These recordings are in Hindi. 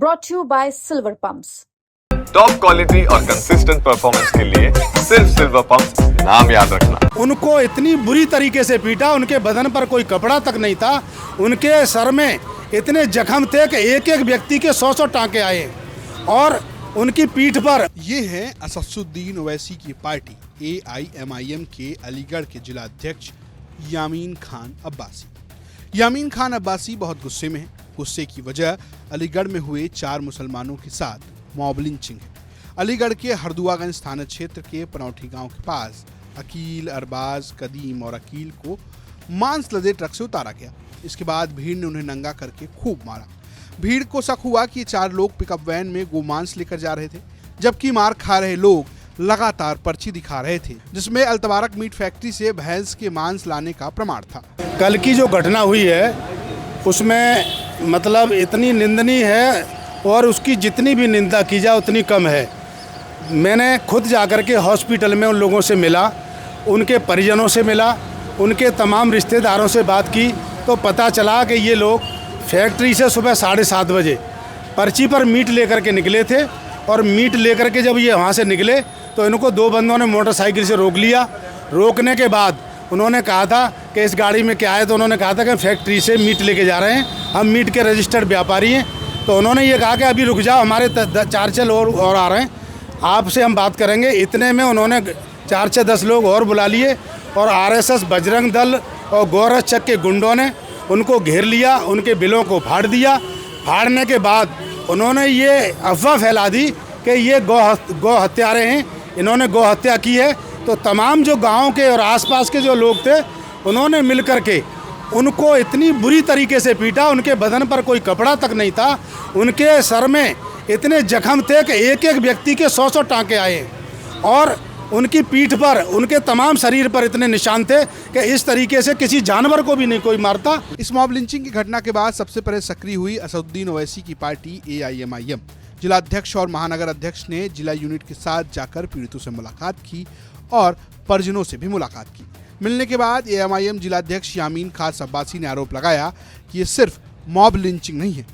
brought to you by Silver Pumps. Top quality और कंसिस्टेंट परफॉर्मेंस के लिए सिर्फ सिल्वर पंप्स, नाम याद रखना। उनको इतनी बुरी तरीके से पीटा, उनके बदन पर कोई कपड़ा तक नहीं था, उनके सर में इतने जख्म थे कि एक एक व्यक्ति के 100 टांके आए और उनकी पीठ पर। ये है असदुद्दीन ओवैसी की पार्टी AIMIM के अलीगढ़ के जिला अध्यक्ष यामीन खान अब्बासी। यामीन खान अब्बासी बहुत गुस्से में है। गुस्से की वजह अलीगढ़ में हुए 4 मुसलमानों के साथ मॉब लिंचिंग है। अलीगढ़ के हरदुआगंज थाना क्षेत्र के पनौठी गांव के पास अकील, अरबाज, कदीम और अकील को मांस लदे ट्रक से उतारा गया। इसके बाद भीड़ ने उन्हें नंगा करके खूब मारा। भीड़ को शक हुआ कि 4 लोग पिकअप वैन में गोमांस लेकर जा रहे थे, जबकि मार खा रहे लोग लगातार पर्ची दिखा रहे थे, जिसमें अलतबारक मीट फैक्ट्री से भैंस के मांस लाने का प्रमाण था। कल की जो घटना हुई है उसमें मतलब इतनी निंदनीय है और उसकी जितनी भी निंदा की जाए उतनी कम है। मैंने खुद जाकर के हॉस्पिटल में उन लोगों से मिला, उनके परिजनों से मिला, उनके तमाम रिश्तेदारों से बात की तो पता चला कि ये लोग फैक्ट्री से सुबह 7:30 बजे पर्ची पर मीट लेकर के निकले थे और मीट लेकर के जब ये वहाँ से निकले तो इनको 2 बंदों ने मोटरसाइकिल से रोक लिया। रोकने के बाद उन्होंने कहा था कि इस गाड़ी में क्या है, तो उन्होंने कहा था कि फैक्ट्री से मीट लेके जा रहे हैं, हम मीट के रजिस्टर्ड व्यापारी हैं। तो उन्होंने ये कहा कि अभी रुक जाओ, हमारे 4 और आ रहे हैं, आपसे हम बात करेंगे। इतने में उन्होंने 4-10 लोग और बुला लिए और RSS, बजरंग दल और गोरक्षक के गुंडों ने उनको घेर लिया, उनके बिलों को फाड़ दिया। फाड़ने के बाद उन्होंने ये अफवाह फैला दी कि ये गौ हत्यारे हैं, इन्होंने गौ हत्या की है। तो तमाम जो गाँव के और आसपास के जो लोग थे उन्होंने मिल कर के उनको इतनी बुरी तरीके से पीटा, उनके बदन पर कोई कपड़ा तक नहीं था, उनके सर में इतने जख्म थे कि एक एक व्यक्ति के 100 टांके आए और उनकी पीठ पर, उनके तमाम शरीर पर इतने निशान थे कि इस तरीके से किसी जानवर को भी नहीं कोई मारता। इस मॉब लिंचिंग की घटना के बाद सबसे पहले सक्रिय हुई असदुद्दीन ओवैसी की पार्टी AIMIM। जिला अध्यक्ष और महानगर अध्यक्ष ने जिला यूनिट के साथ जाकर पीड़ितों से मुलाकात की और परिजनों से भी मुलाकात की। मिलने के बाद AIMIM जिलाध्यक्ष यामीन खान अब्बासी ने आरोप लगाया कि ये सिर्फ मॉब लिंचिंग नहीं है,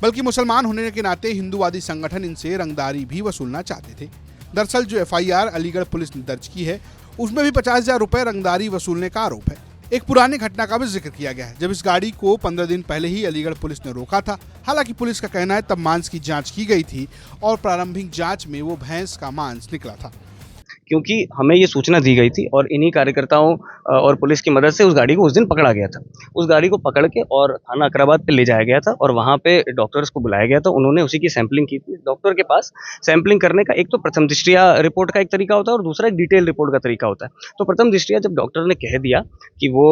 बल्कि मुसलमान होने के नाते हिंदूवादी संगठन इनसे रंगदारी भी वसूलना चाहते थे। दरअसल जो FIR अलीगढ़ पुलिस ने दर्ज की है उसमें भी 50,000 रुपए रंगदारी वसूलने का आरोप है। एक पुरानी घटना का भी जिक्र किया गया है, जब इस गाड़ी को 15 दिन पहले ही अलीगढ़ पुलिस ने रोका था। हालांकि पुलिस का कहना है तब मांस की जांच की गई थी और प्रारंभिक जांच में वो भैंस का मांस निकला था, क्योंकि हमें ये सूचना दी गई थी और इन्हीं कार्यकर्ताओं और पुलिस की मदद से उस गाड़ी को उस दिन पकड़ा गया था। उस गाड़ी को पकड़ के और थाना अकराबाद पे ले जाया गया था और वहाँ पे डॉक्टर्स को बुलाया गया था। उन्होंने उसी की सैंपलिंग की थी। डॉक्टर के पास सैंपलिंग करने का एक तो प्रथम दृष्टया रिपोर्ट का एक तरीका होता है और दूसरा एक डिटेल रिपोर्ट का तरीका होता है। तो प्रथम दृष्टया जब डॉक्टर ने कह दिया कि वो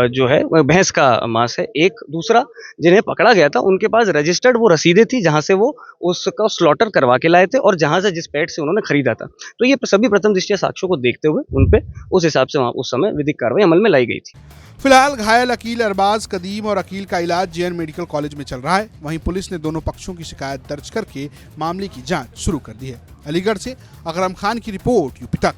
जो है भैंस का मांस है, एक दूसरा जिन्हें पकड़ा गया था उनके पास रजिस्टर्ड वो रसीदें थी जहाँ से वो उसका स्लॉटर करवा के लाए थे और जहाँ से जिस पेट से उन्होंने खरीदा था। तो ये सभी प्रथम दृष्टया साक्ष्यों को देखते हुए उन पे उस हिसाब से वहाँ उस समय विधिक कार्रवाई अमल में लाई गई थी। फिलहाल घायल अकील, अरबाज, कदीम और अकील का इलाज JN मेडिकल कॉलेज में चल रहा है। वहीं पुलिस ने दोनों पक्षों की शिकायत दर्ज करके मामले की जांच शुरू कर दी है। अलीगढ़ से अकरम खान की रिपोर्ट, यूपी तक।